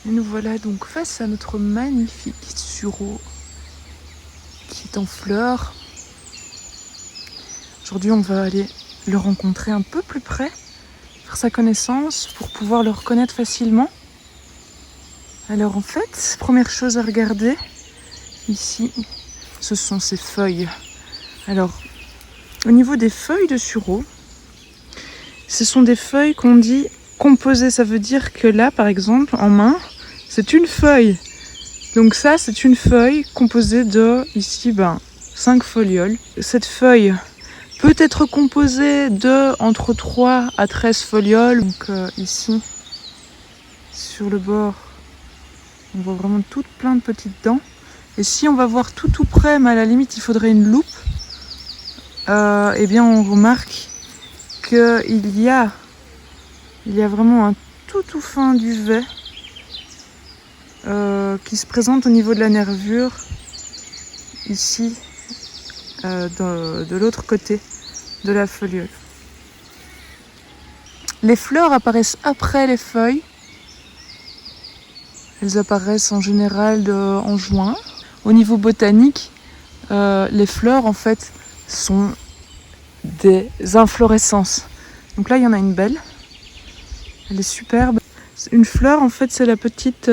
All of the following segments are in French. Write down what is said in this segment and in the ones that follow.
Et nous voilà donc face à notre magnifique sureau qui est en fleurs. Aujourd'hui, on va aller le rencontrer un peu plus près, faire sa connaissance pour pouvoir le reconnaître facilement. Alors en fait, première chose à regarder ici, ce sont ses feuilles. Alors, au niveau des feuilles de sureau, ce sont des feuilles qu'on dit composées. Ça veut dire que là, par exemple, en main, c'est une feuille. Donc ça, c'est une feuille composée de, ici, 5 folioles. Cette feuille peut être composée de entre 3 à 13 folioles. Donc ici, sur le bord, on voit vraiment toutes plein de petites dents. Et si on va voir tout près, mais à la limite, il faudrait une loupe, eh bien, on remarque qu'il y a vraiment un tout fin duvet qui se présente au niveau de la nervure, ici, de l'autre côté de la foliole. Les fleurs apparaissent après les feuilles. Elles apparaissent en général en juin. Au niveau botanique, les fleurs en fait sont des inflorescences. Donc là, il y en a une belle. Elle est superbe. Une fleur, en fait, c'est la toute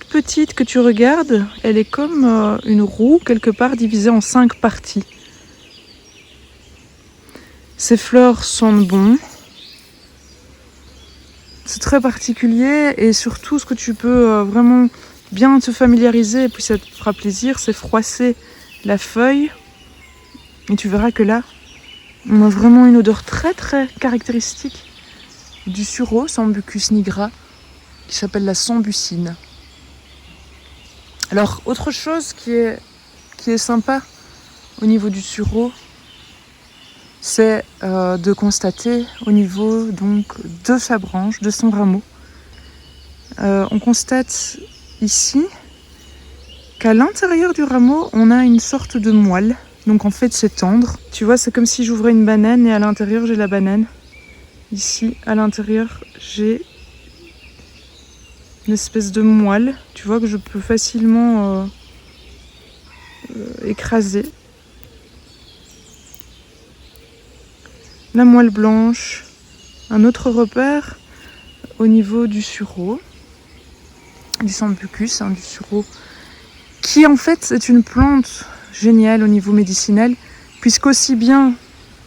petite que tu regardes. Elle est comme une roue, quelque part, divisée en 5 parties. Ces fleurs sentent bon. C'est très particulier et surtout, ce que tu peux vraiment bien te familiariser, et puis ça te fera plaisir, c'est froisser la feuille. Et tu verras que là, on a vraiment une odeur très caractéristique du sureau, Sambucus nigra, qui s'appelle la sambucine. Alors, autre chose qui est sympa au niveau du sureau, c'est de constater au niveau donc de sa branche, de son rameau. On constate ici qu'à l'intérieur du rameau, on a une sorte de moelle. Donc en fait, c'est tendre. Tu vois, c'est comme si j'ouvrais une banane et à l'intérieur, j'ai la banane. Ici, à l'intérieur, j'ai une espèce de moelle, tu vois, que je peux facilement écraser. La moelle blanche. Un autre repère au niveau du sureau, du sambucus, du sureau, qui en fait est une plante géniale au niveau médicinal, puisqu'aussi bien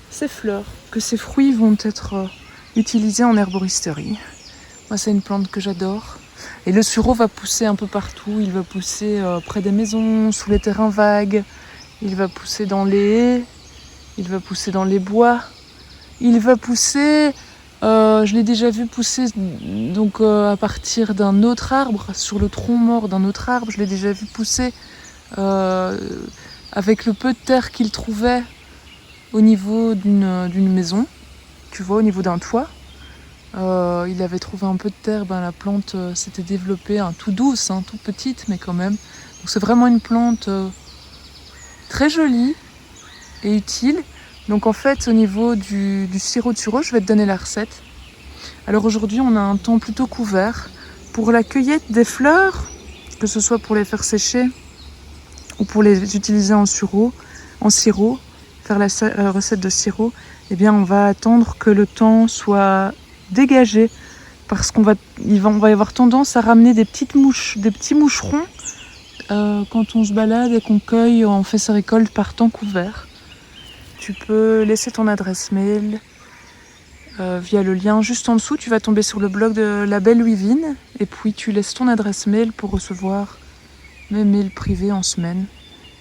ses fleurs que ses fruits vont être utilisés en herboristerie. Moi, c'est une plante que j'adore. Et le sureau va pousser un peu partout. Il va pousser près des maisons, sous les terrains vagues. Il va pousser dans les haies. Il va pousser dans les bois. Il va pousser, je l'ai déjà vu pousser donc, à partir d'un autre arbre, sur le tronc mort d'un autre arbre. Je l'ai déjà vu pousser avec le peu de terre qu'il trouvait au niveau d'une maison. Tu vois, au niveau d'un toit. Il avait trouvé un peu de terre, la plante s'était développée, tout douce, toute petite, mais quand même. Donc c'est vraiment une plante très jolie et utile. Donc en fait, au niveau du sirop de sureau, je vais te donner la recette. Alors aujourd'hui, on a un temps plutôt couvert. Pour la cueillette des fleurs, que ce soit pour les faire sécher ou pour les utiliser en sirop, faire la recette de sirop, eh bien on va attendre que le temps soit dégagé, parce qu'on va y avoir tendance à ramener des petites mouches, des petits moucherons quand on se balade et qu'on cueille, on fait sa récolte par temps couvert. Tu peux laisser ton adresse mail via le lien juste en dessous. Tu vas tomber sur le blog de la belle Louisvine et puis tu laisses ton adresse mail pour recevoir mes mails privés en semaine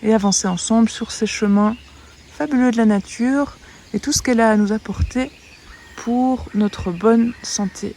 et avancer ensemble sur ces chemins fabuleux de la nature et tout ce qu'elle a à nous apporter pour notre bonne santé.